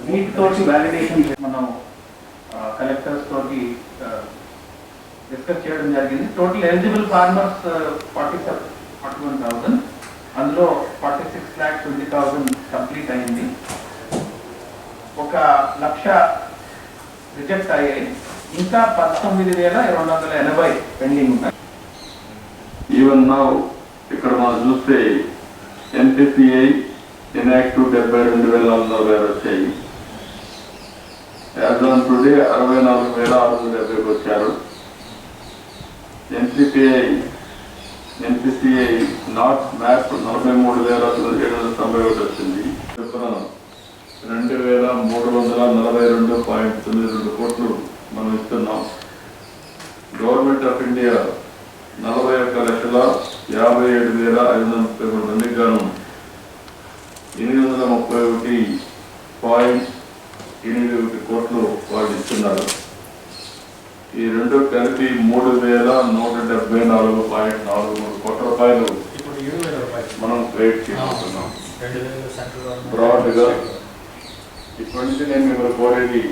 వీటితోటి వ్యాలిడేషన్ మనం కలెక్టర్స్ తోటి డిస్కస్ చేయడం జరిగింది. టోటల్ ఎలిజిబుల్ ఫార్మర్స్ 41,000, అందులో 46,20,000 కంప్లీట్ అయింది. 1,00,000 రిజెక్ట్ అయ్యాయి. ఇంకా 19,280 పెండింగ్ ఉన్నాయి. ఈవెన్ నౌ ఇక్కడ మనం చూస్తే NPCI ఇన్యాక్టివ్ 72,440 వచ్చాయి. యాజ్ ఆన్ టుడే 64,670 వచ్చారు. NPCI నాట్ మ్యాప్ 43,791 వచ్చింది. 2,342.92 కోట్లు మనం ఇస్తున్నాం. గవర్నమెంట్ ఆఫ్ ఇండియా 41,57,533 మందికి గాను 831.81 కోట్లు వాళ్ళు ఇస్తున్నారు. ఈ రెండు కలిపి 3,174.43 కోట్ల రూపాయలు మనం క్రియేట్ చేసుకుంటున్నాం. బ్రాడ్గా ఇప్పటి నుంచి నేను మిమ్మల్ని కోరేది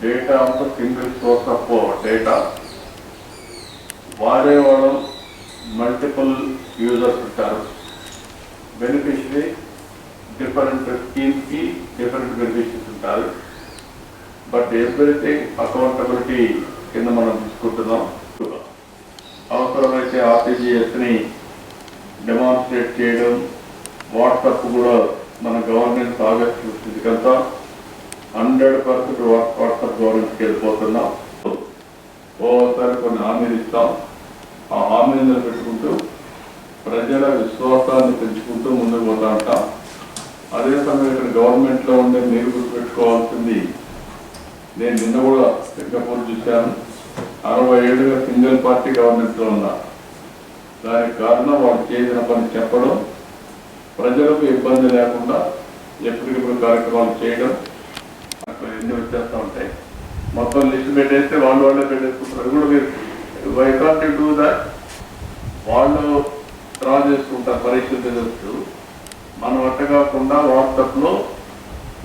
data of single source of data వాడేవాడు మల్టిపుల్ యూజర్స్ ఉంటారు. బెనిఫిషరీ డిఫరెంట్ స్కీమ్కి డిఫరెంట్ బెనిఫిషరీస్ ఉంటారు. బట్ ఎవ్రీథింగ్ అకౌంటబిలిటీ కింద మనం తీసుకుంటున్నాం. అవసరమైతే RTGSని డెమాన్స్ట్రేట్ చేయడం, వాట్సాప్ కూడా మన గవర్నెన్స్ ఆగస్టు 5 కంతా 100% వాట్సాప్ గవర్నెన్స్కి వెళ్ళిపోతున్నాం. ఓసారి కొన్ని హామీలు ఇస్తాం. ఆ హామీలను పెట్టుకుంటూ ప్రజల విశ్వాసాన్ని పెంచుకుంటూ ముందుకు పోతా ఉంటాం. అదే సమయం ఇక్కడ గవర్నమెంట్లో ఉండే మీరు గుర్తుపెట్టుకోవాల్సింది, నేను నిన్న కూడా సింగపూర్ చూశాను. 60 ఏళ్ళుగా సింగిల్ పార్టీ గవర్నమెంట్లో ఉన్నా. దానికి కారణం వాళ్ళు చేసిన పని చెప్పడం, ప్రజలకు ఇబ్బంది లేకుండా ఎప్పటికప్పుడు కార్యక్రమాలు చేయడం. ఎన్ని వచ్చేస్తూ ఉంటాయి. మొత్తం లిస్ట్ పెట్టేస్తే వాళ్ళే పెట్టేసుకుంటారు. కూడా మీరు why can't you do that? వాళ్ళు డ్రా చేసుకుంటారు పరీక్షలు తెలుస్తూ. మనం అట్ట కాకుండా వాట్సాప్లో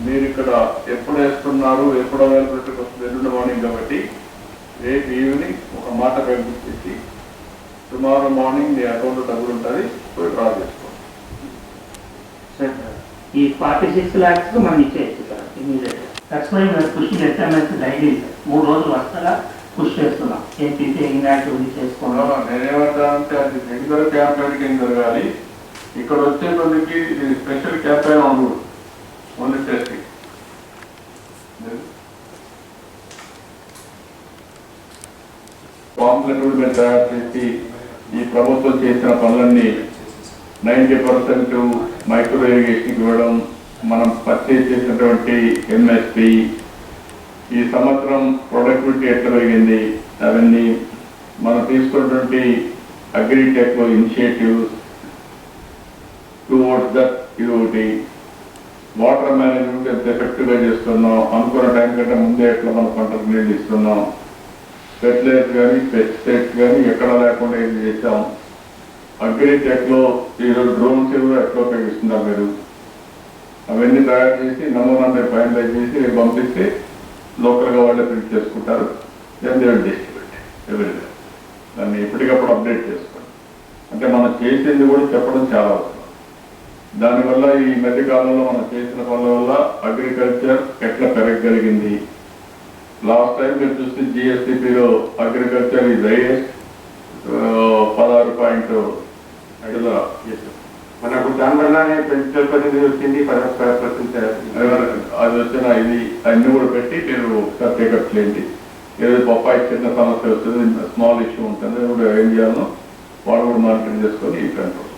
మీరు ఇక్కడ ఎప్పుడు వేస్తున్నారు, ఎప్పుడు అవైలబిలిటీకి వస్తుంది, ఎల్లుండి మార్నింగ్ కాబట్టి రేపు ఈవినింగ్ ఒక మాట పంపించేసి టుమారో మార్నింగ్ మీ అకౌంట్లో డబ్బులు ఉంటుంది, పోయి డ్రా చేసుకోండి. ఈ 46 lakhs మనం ఇచ్చేయచ్చు సార్ ఇమీడియట్గా. దట్స్ వై మేము పుషింగ్ SMS డైలీ 3 రోజులు వస్తారా పుష్ చేస్తున్నాం. NPCI ఇన్యాక్టివ్ చేసుకున్నాం. నేనేమంటానంటే అది రెగ్యులర్ క్యాంపెయిన్ కింద జరగాలి. ఇక్కడ వచ్చే కొద్దికి ఇది స్పెషల్ క్యాంపెయిన్ ఉండదు, ఓన్లీ టెస్టింగ్. పాంప్లెట్ తయారు చేసి ఈ ప్రభుత్వం చేసిన పనులన్నీ 90% మైక్రో ఇరిగేషన్ ఇవ్వడం, మనం పర్చేజ్ చేసినటువంటి MSP, ఈ సంవత్సరం ప్రొడక్టివిటీ ఎట్లా పెరిగింది, అవన్నీ మనం తీసుకున్నటువంటి అగ్రిటెక్ ఇనిషియేటివ్స్ టువర్డ్స్ దట్. ఇది ఒకటి. వాటర్ మేనేజ్మెంట్ ఎంత ఎఫెక్టివ్గా చేస్తున్నాం, అనుకున్న టైం కంటే ముందే ఎట్లా మన పంటకు నీళ్ళు ఇస్తున్నాం. ఫెర్టిలైజర్స్ కానీ పెస్టిసైడ్స్ కానీ ఎక్కడా లేకుండా ఏం చేసాం. అగ్రిటెక్లో ఈరోజు డ్రోన్స్ కూడా ఎట్లా ఉపయోగిస్తున్నారు మీరు. అవన్నీ తయారు చేసి నమూనా ఫైనలైజ్ చేసి రేపు పంపిస్తే లోకల్గా వాళ్ళే ప్రింట్ చేసుకుంటారు. డిస్ట్రిబ్యూట్ ఎవరిదే దాన్ని ఎప్పటికప్పుడు అప్డేట్ చేసుకోండి. అంటే మనం చేసింది కూడా చెప్పడం చాలా అవసరం. దానివల్ల ఈ మధ్యకాలంలో మనం చేసిన పనుల వల్ల అగ్రికల్చర్ ఎట్లా పెరగగలిగింది. లాస్ట్ టైం మీరు చూస్తే GSTPలో అగ్రికల్చర్ ఈజ్ హైయెస్ట్ 16.5. మనకు దానివల్లనే పెన్షన్ పరిధి వచ్చింది 10% అది వచ్చిన ఇది అన్ని కూడా పెట్టి మీరు ఒకసారి టేకప్ చేయండి. ఏదో బొప్పాయి చిన్న సమస్య వస్తుంది, స్మాల్ ఇష్యూ ఉంటుంది, కూడా ఏం చేయాలో వాళ్ళు కూడా మానిటర్ చేసుకొని ఈ కంట్రోల్